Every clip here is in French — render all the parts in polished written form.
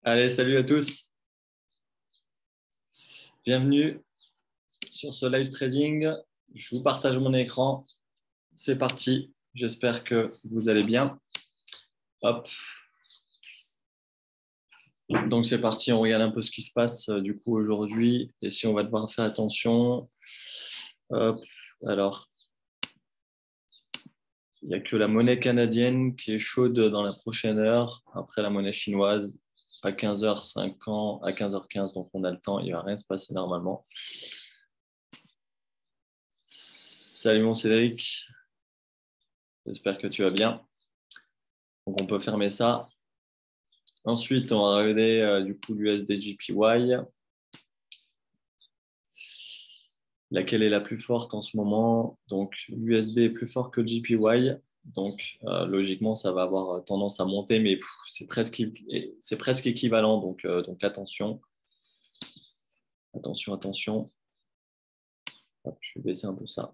Allez, salut à tous. Bienvenue sur ce live trading. Je vous partage mon écran. C'est parti. J'espère que vous allez bien. Hop. Donc, c'est parti. On regarde un peu ce qui se passe du coup aujourd'hui et si on va devoir faire attention. Hop. Alors, il n'y a que la monnaie canadienne qui est chaude dans la prochaine heure. Après, la monnaie chinoise à 15h50, à 15h15. Donc, on a le temps. Il ne va rien se passer normalement. Salut mon Cédric. J'espère que tu vas bien. Donc, on peut fermer ça. Ensuite, on va regarder du coup l'USD JPY. Laquelle est la plus forte en ce moment? Donc, l'USD est plus fort que le JPY. Donc, logiquement, ça va avoir tendance à monter, mais c'est presque équivalent. Donc attention. Attention, attention. Hop, je vais baisser un peu ça.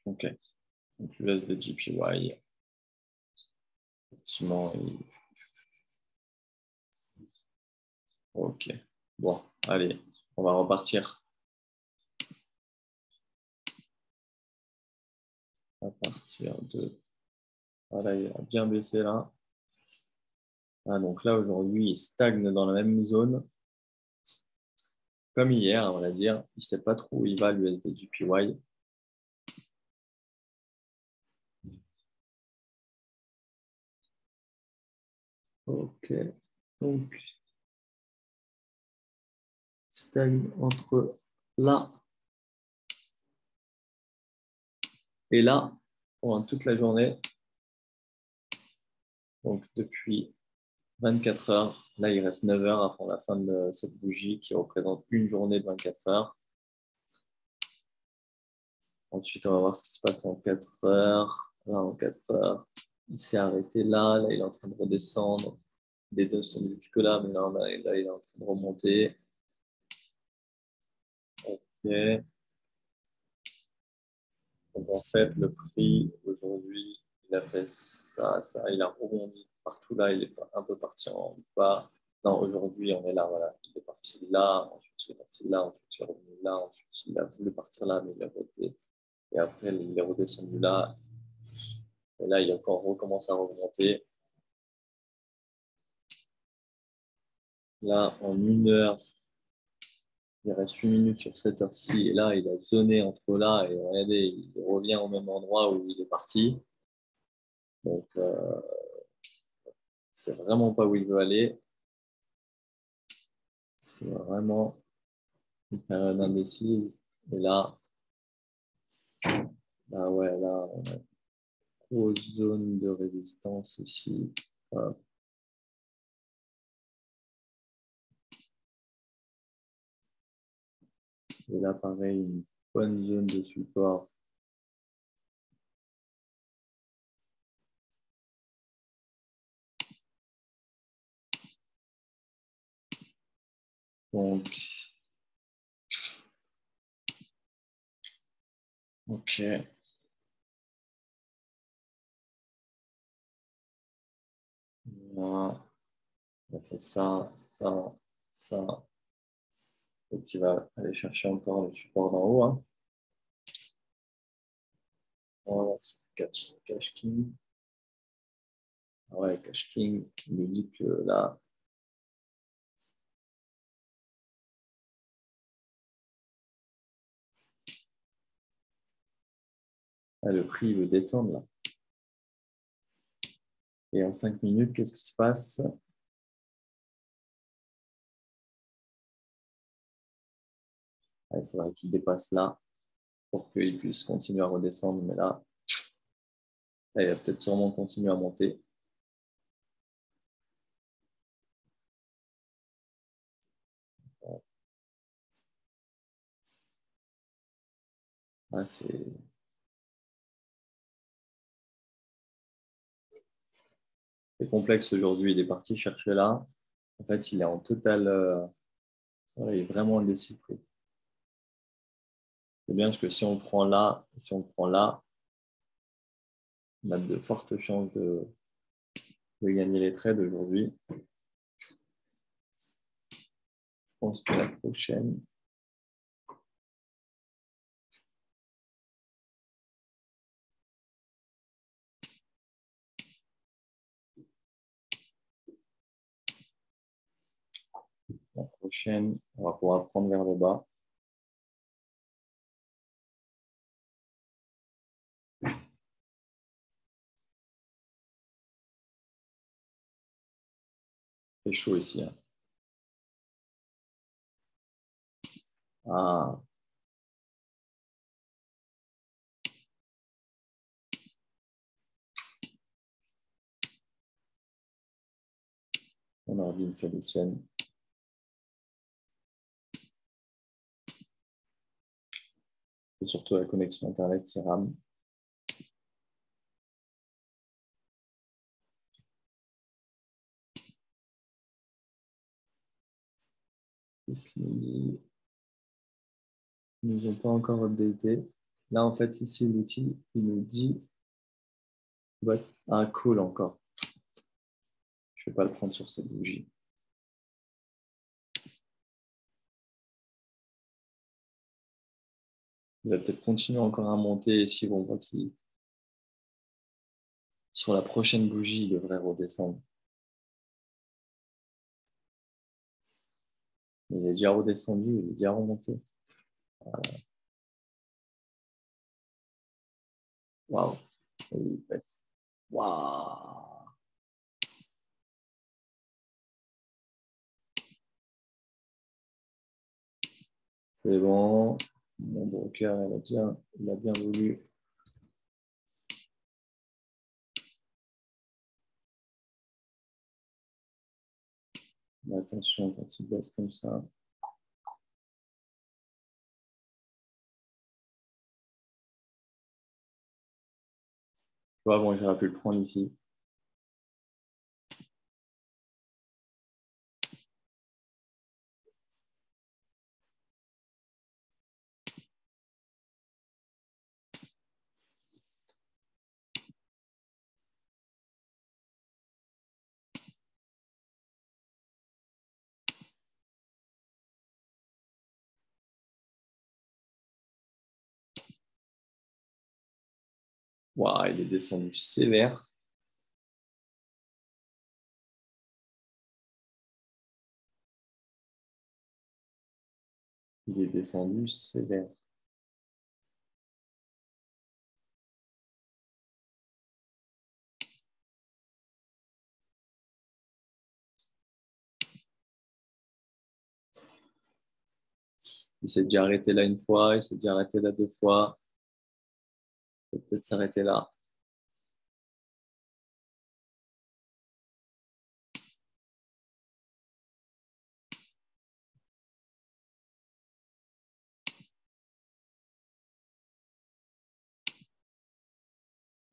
OK. Donc, l'USD JPY. Effectivement, OK. Bon, allez, on va repartir. À partir de... Voilà, il a bien baissé là. Ah, donc là, aujourd'hui, il stagne dans la même zone. Comme hier, on va dire. Il ne sait pas trop où il va, l'USD JPY. OK. Donc, stagne entre là et là pendant toute la journée. Donc, depuis 24 heures. Là, il reste 9 heures avant la fin de cette bougie qui représente une journée de 24 heures. Ensuite, on va voir ce qui se passe en 4 heures. Là, en 4 heures, il s'est arrêté là. Là, il est en train de redescendre. Les deux sont jusque-là, mais là, il est en train de remonter. OK. Donc, en fait, le prix, aujourd'hui, il a fait ça, il a rebondi partout là, il est un peu parti en bas. Non, aujourd'hui, on est là, voilà. Il est parti là, ensuite il est parti là, ensuite il est revenu là, ensuite il a voulu partir là, mais il a voté. Et après, il est redescendu là. Et là, il a encore recommence à remonter. Là, en une heure, il reste 8 minutes sur cette heure-ci. Et là, il a zoné entre là et regardez, il revient au même endroit où il est parti. Donc, c'est vraiment pas où il veut aller. C'est vraiment une période indécise. Et là, ouais, là, on a une grosse zone de résistance ici. Et là, pareil, une bonne zone de support. Donc, OK. Là, on a fait ça, ça, ça. Donc, il va aller chercher encore le support d'en haut. Hein. On va voir sur Cash King. Ah ouais, Cash King nous dit que là, le prix veut descendre là. Et en 5 minutes, qu'est-ce qui se passe? Il faudrait qu'il dépasse là pour qu'il puisse continuer à redescendre. Mais là, il va peut-être sûrement continuer à monter. Ah, c'est complexe aujourd'hui. Il est parti chercher là. En fait, il est en total. Il est vraiment indécis. C'est bien parce que si on prend là, si on prend là, on a de fortes chances de gagner les trades aujourd'hui. pense que la prochaine, on va pouvoir prendre vers le bas. C'est chaud ici. Hein. Ah, mon ordi me fait des siennes. C'est surtout la connexion Internet qui rame. Qu'est-ce qu'il nous dit? Ils ne nous ont pas encore updaté. Là, en fait, ici, l'outil, il nous dit un call encore. Je ne vais pas le prendre sur cette bougie. Il va peut-être continuer encore à monter. Et si on voit qu'il sur la prochaine bougie, il devrait redescendre. Il est déjà redescendu, il est déjà remonté. Waouh! Waouh! C'est bon. Mon broker, il a bien voulu. Mais attention quand il baisse comme ça. Tu vois, bon, j'aurais pu le prendre ici. Waouh, il est descendu sévère. Il est descendu sévère. Il s'est déjà arrêté là une fois, il s'est déjà arrêté là deux fois. Il peut peut-être s'arrêter là.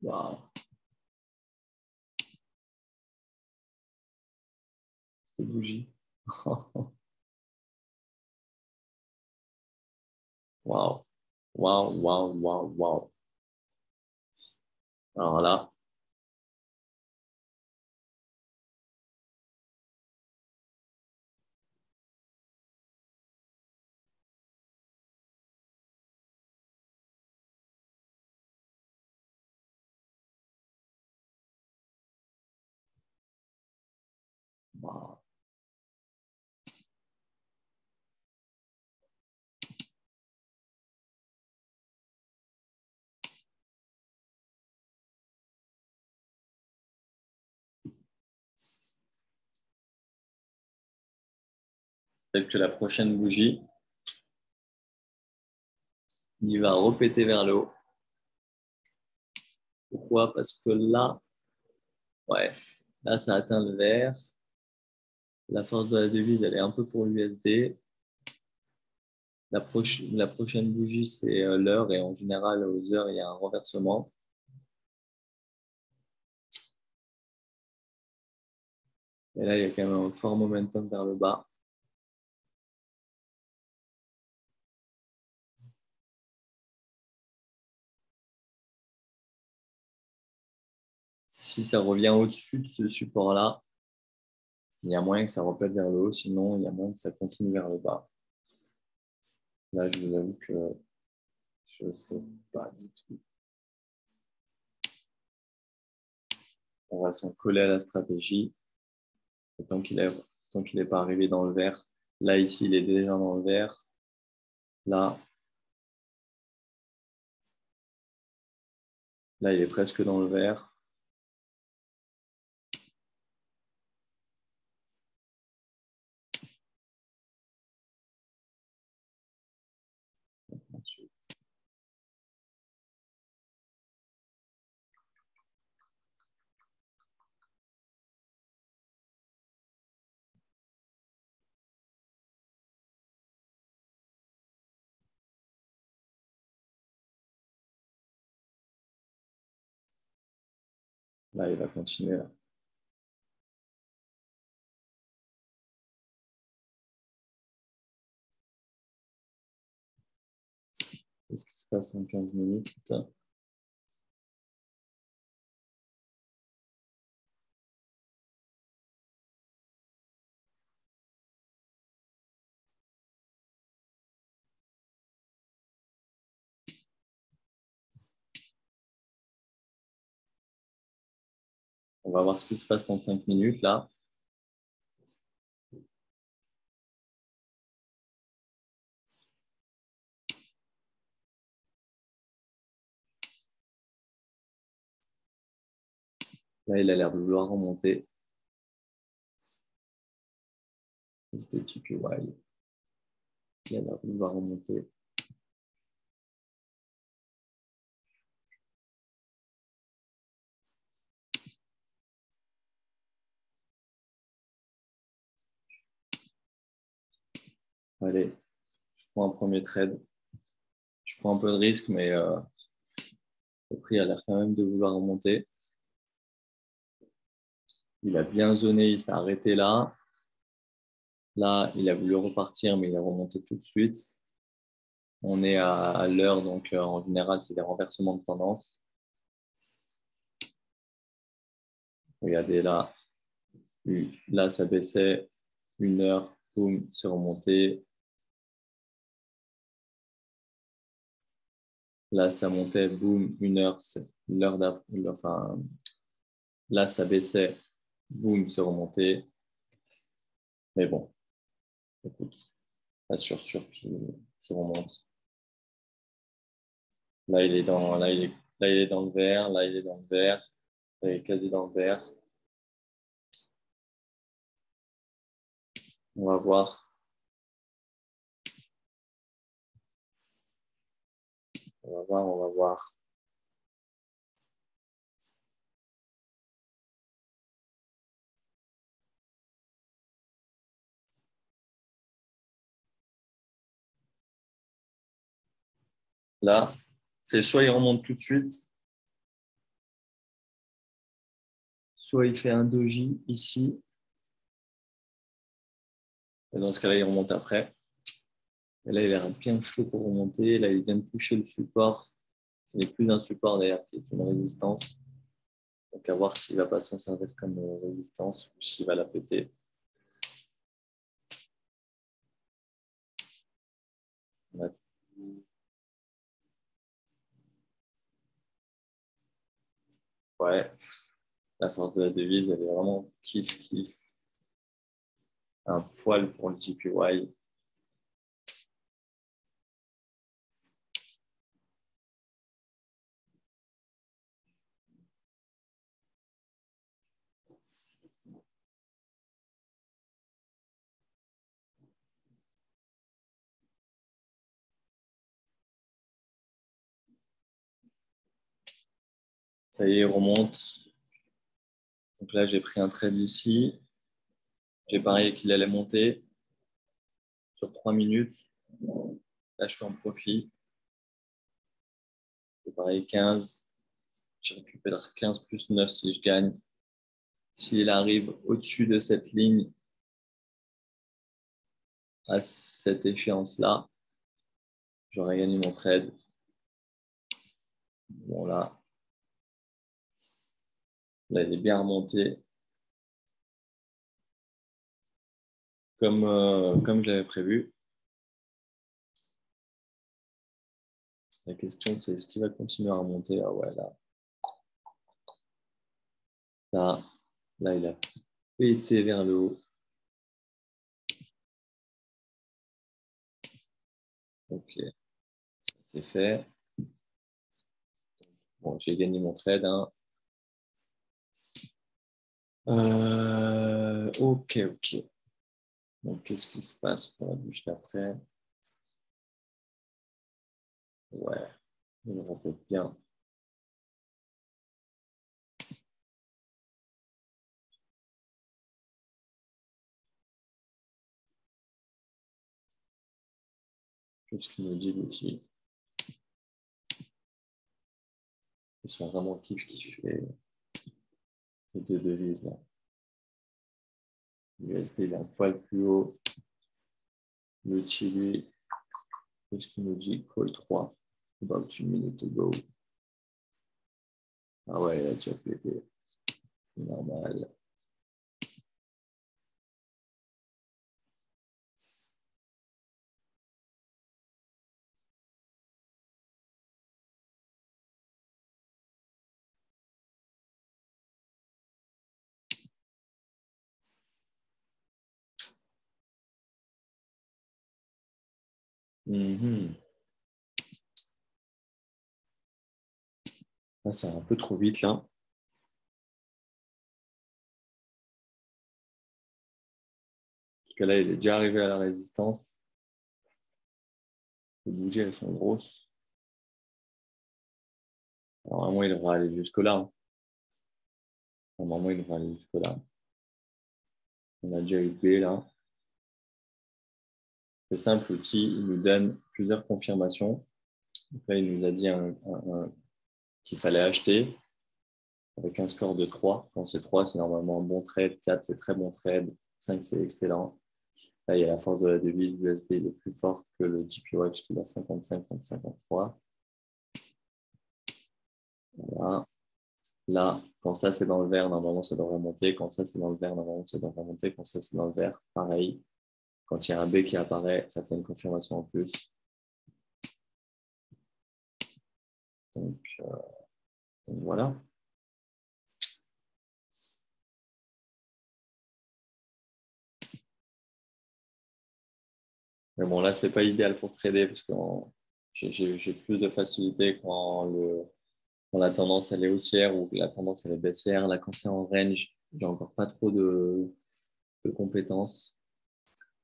Waouh, cette bougie. Waouh, waouh, waouh, waouh, waouh. Alors là, waouh. Peut-être que la prochaine bougie, il va repéter vers le haut. Pourquoi? Parce que là, ouais, là, ça atteint le vert. La force de la devise, elle est un peu pour l'USD. La prochaine bougie, c'est l'heure et en général, aux heures, il y a un renversement. Et là, il y a quand même un fort momentum vers le bas. Si ça revient au-dessus de ce support-là, Il y a moyen que ça repète vers le haut, sinon il y a moyen que ça continue vers le bas. Là, je vous avoue que je ne sais pas du tout. On va s'en coller à la stratégie. Et tant qu'il n'est pas arrivé dans le vert, là, ici, il est déjà dans le vert. Là, il est presque dans le vert. Là, il va continuer. Là. Qu'est-ce qui se passe en 15 minutes? On va voir ce qui se passe en 5 minutes, là. Là, il a l'air de vouloir remonter. C'était TQY. Il a l'air de vouloir remonter. Allez, je prends un premier trade. Je prends un peu de risque, mais le prix a l'air quand même de vouloir remonter. Il a bien zoné, il s'est arrêté là. Là, il a voulu repartir, mais il est remonté tout de suite. On est à l'heure, donc en général, c'est des renversements de tendance. Regardez là, là, ça baissait. 1 heure, boum, c'est remonté. Là, ça montait, boum, 1 heure, l'heure d'après. Enfin, là, ça baissait, boum, c'est remonté. Mais bon, écoute, pas sûr qu'il remonte. Là, il est dans le vert. Là, il est dans le vert. Là, il est quasi dans le vert. On va voir. On va voir. Là, c'est soit il remonte tout de suite, soit il fait un doji ici. Et dans ce cas-là, il remonte après. Et là, il a bien chaud pour remonter. Là, il vient de toucher le support. Ce n'est plus un support d'ailleurs, qui est une résistance. Donc, à voir s'il ne va pas s'en servir comme résistance ou s'il va la péter. Ouais. Ouais, la force de la devise, elle est vraiment kiff. Un poil pour le JPY. Ça y est, il remonte. Donc là, j'ai pris un trade ici. J'ai parié qu'il allait monter sur 3 minutes. Là, je suis en profit. J'ai parié 15. Je récupère 15 plus 9 si je gagne. S'il arrive au-dessus de cette ligne à cette échéance-là, j'aurais gagné mon trade. Bon, là, il est bien remonté. comme je l'avais prévu. La question, c'est est-ce qu'il va continuer à remonter? Ah ouais, là, il a pété vers le haut. Ok, c'est fait. Bon, j'ai gagné mon trade. Hein. Ok. Donc, qu'est-ce qui se passe pour la bouche d'après? Ouais, il répète bien. Qu'est-ce qu'il nous dit, l'outil? Ils sont vraiment kiff les deux devises. Là. L'USD, il est un poil plus haut. L'outil, lui, qu'est-ce qu'il nous dit? Call 3, about 2 minutes ago. Ah ouais, il a déjà pété. C'est normal. Là, ça va un peu trop vite, là. Parce que là, il est déjà arrivé à la résistance. Les bougies, elles sont grosses. Normalement, il devrait aller jusque-là. Hein. Normalement, il devrait aller jusque-là. On a déjà eu B, là. C'est simple, l'outil, il nous donne plusieurs confirmations. Donc là, il nous a dit qu'il fallait acheter avec un score de 3. Quand c'est 3, c'est normalement un bon trade. 4, c'est très bon trade. 5, c'est excellent. Là, il y a la force de la devise USD, il est plus fort que le JPY qui est à 55 contre 53. Voilà. Là, quand ça c'est dans le vert, normalement ça devrait monter. Quand ça c'est dans le vert, normalement ça devrait monter. Quand ça c'est dans le vert, pareil. Quand il y a un B qui apparaît, ça fait une confirmation en plus. Donc voilà. Mais bon, là, c'est pas idéal pour trader parce que j'ai plus de facilité quand la tendance elle est haussière ou que la tendance elle est baissière. Là, quand c'est en range, j'ai encore pas trop de compétences.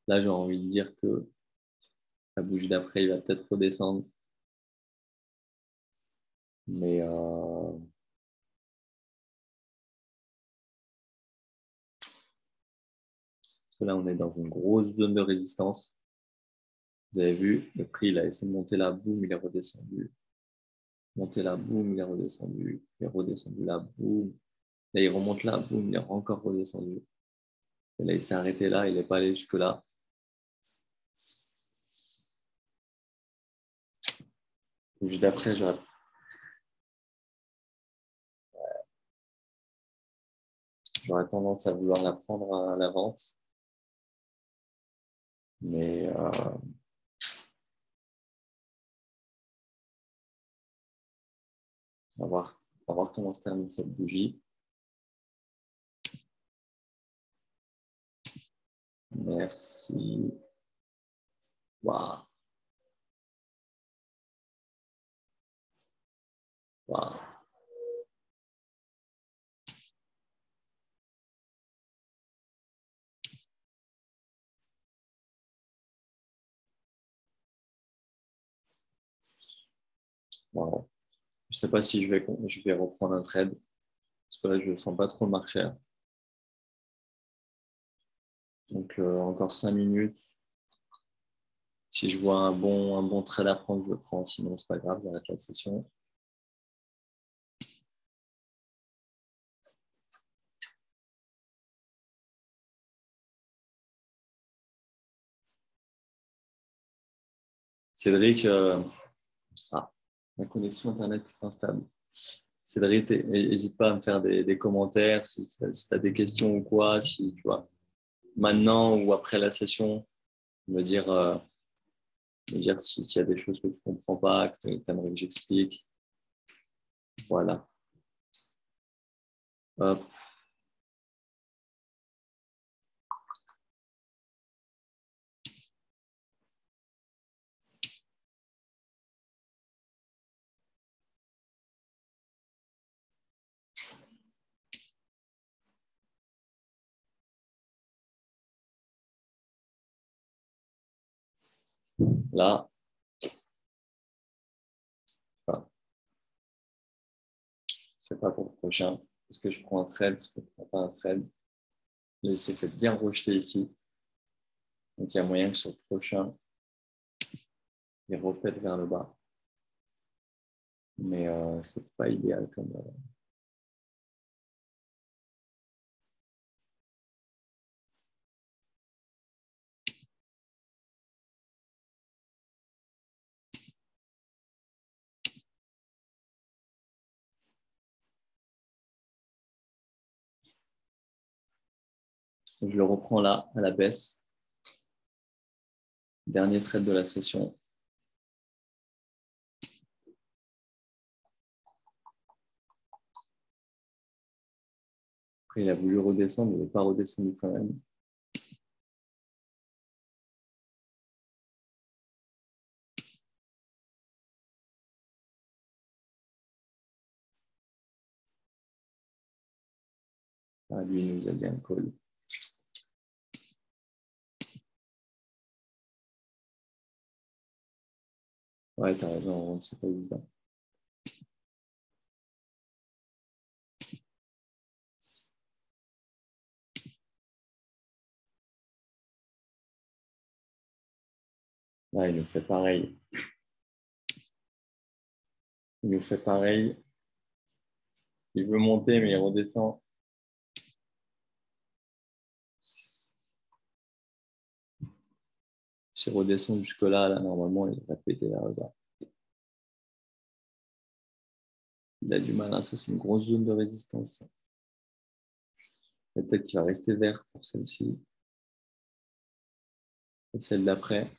Là, j'ai envie de dire que la bougie d'après, il va peut-être redescendre. Mais là, on est dans une grosse zone de résistance. Vous avez vu, le prix, il a essayé de monter là, boum, il est redescendu. Monter là, boum, il est redescendu. Il est redescendu là, boum. Là, il remonte là, boum, il est encore redescendu. Et là, il s'est arrêté là, il n'est pas allé jusque-là. Juste après, j'aurais tendance à vouloir la prendre à la vente. Mais on va voir comment se termine cette bougie. Merci. Waouh. Waouh. Waouh. Je ne sais pas si je vais reprendre un trade. Parce que là, je ne sens pas trop le marché. Donc, encore 5 minutes. Si je vois un bon trade à prendre, je le prends. Sinon, c'est pas grave, j'arrête la session. Cédric, ma connexion Internet est instable. Cédric, n'hésite pas à me faire des commentaires si tu as des questions ou quoi. Si, tu vois. maintenant ou après la session, me dire s'il y a des choses que tu ne comprends pas, que tu aimerais que j'explique. Voilà. Hop. Là, enfin, c'est pas pour le prochain. Est-ce que je prends un thread? Est-ce que je prends pas un thread? Il s'est fait bien rejeter ici. Donc, il y a moyen que sur le prochain, il repète vers le bas. Mais c'est pas idéal comme. Je le reprends là, à la baisse. Dernier trade de la session. Après, il a voulu redescendre, il n'est pas redescendu quand même. Ah, lui, il nous a dit un call. Ouais, t'as raison, c'est pas évident. Là, il nous fait pareil. Il nous fait pareil. Il veut monter, mais il redescend. S'il redescend jusque-là, là, normalement, il va péter vers le bas. Il a du mal, hein. Ça, c'est une grosse zone de résistance. Peut-être qu'il va rester vert pour celle-ci. Et celle d'après.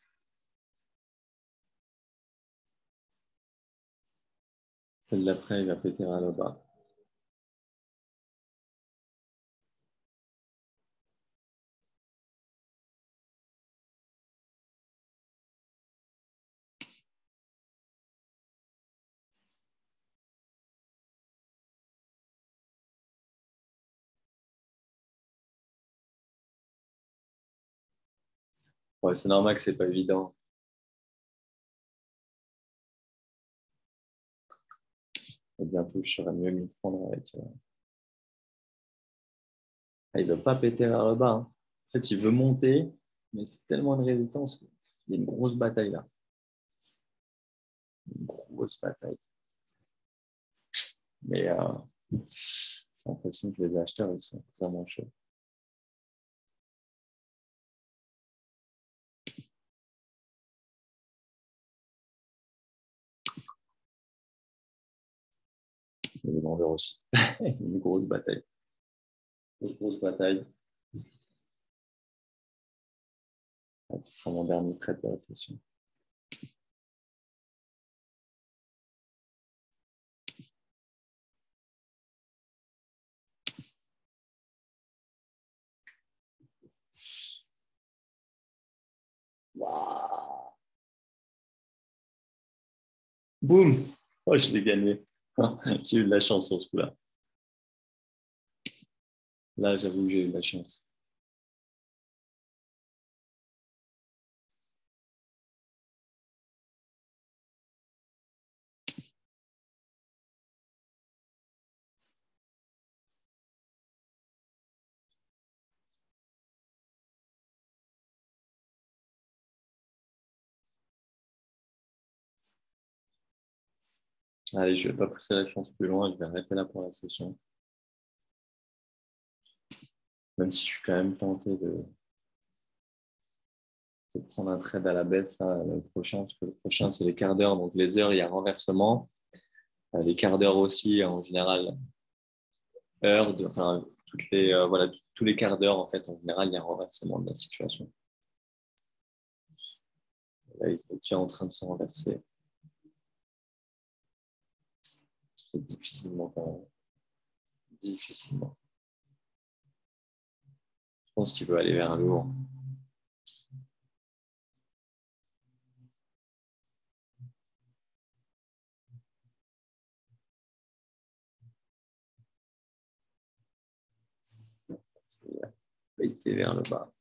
Celle d'après, il va péter vers le bas. Ouais, c'est normal que c'est pas évident. Et bientôt, je saurais mieux m'y prendre avec. Ah, il ne veut pas péter vers le bas, hein. En fait, il veut monter, mais c'est tellement de résistance qu'il y a une grosse bataille là. Une grosse bataille. Mais j'ai l'impression que les acheteurs, ils sont vraiment chauds. Et les vendeurs aussi. Une grosse bataille. Grosse bataille. Ah, ce sera mon dernier trade de la session. Waouh! Boum! Oh, je l'ai gagné. J'ai eu de la chance sur ce coup-là. Là, j'avoue que j'ai eu de la chance. Allez, je ne vais pas pousser la chance plus loin. Je vais arrêter là pour la session. Même si je suis quand même tenté de prendre un trade à la baisse là, le prochain, parce que le prochain, c'est les quarts d'heure. Donc, les heures, il y a renversement. Les quarts d'heure aussi, en général, enfin, voilà, tous les quarts d'heure, en fait, en général, il y a un renversement de la situation. Là, il est déjà en train de se renverser. C'est difficilement, quand même. Difficilement. Je pense qu'il veut aller vers le haut. Il a été vers le bas.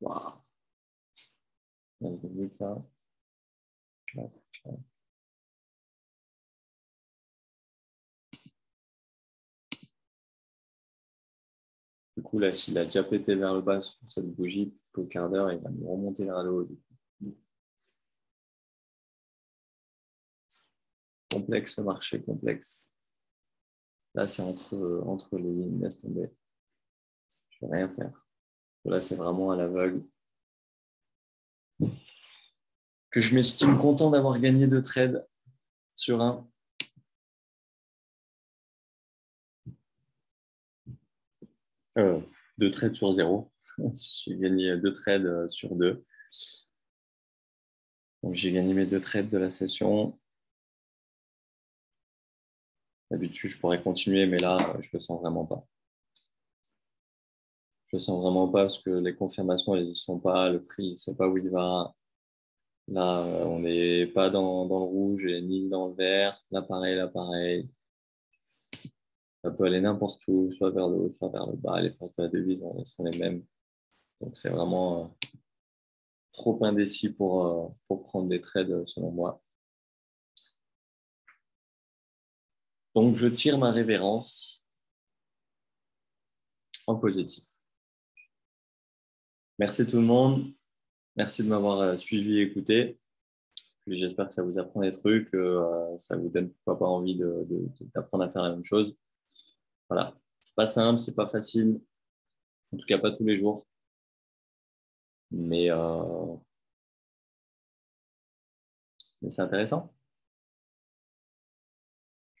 Waouh. Du coup, là, s'il a déjà pété vers le bas sur cette bougie, au quart d'heure, il va nous remonter vers le haut. Complexe, le marché complexe. Là, c'est entre les lignes, laisse tomber. Je ne vais rien faire. Là, c'est vraiment à l'aveugle. Que je m'estime content d'avoir gagné 2 trades sur un. Euh, 2 trades sur 0. J'ai gagné 2 trades sur 2. Donc, j'ai gagné mes 2 trades de la session. D'habitude, je pourrais continuer, mais là, je ne le sens vraiment pas. Je le sens vraiment pas parce que les confirmations, elles n'y sont pas. Le prix, il ne sait pas où il va. Là, on n'est pas dans le rouge et ni dans le vert. Là, pareil. Ça peut aller n'importe où, soit vers le haut, soit vers le bas. Les forces de la devise sont les mêmes. Donc, c'est vraiment trop indécis pour prendre des trades, selon moi. Donc, je tire ma révérence en positif. Merci tout le monde. Merci de m'avoir suivi et écouté. J'espère que ça vous apprend des trucs, ça vous donne pourquoi pas envie d'apprendre à faire la même chose. Voilà, c'est pas simple, c'est pas facile, en tout cas pas tous les jours, mais c'est intéressant.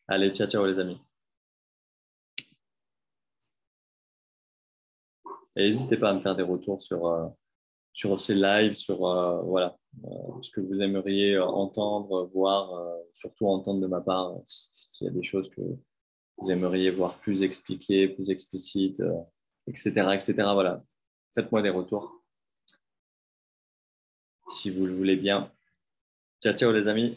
Allez, ciao, ciao les amis. Et n'hésitez pas à me faire des retours sur ces lives, sur voilà, ce que vous aimeriez entendre, voir, surtout entendre de ma part, s'il y a des choses que vous aimeriez voir plus expliquées, plus explicites, etc., etc. Voilà, faites-moi des retours si vous le voulez bien. Ciao, ciao les amis.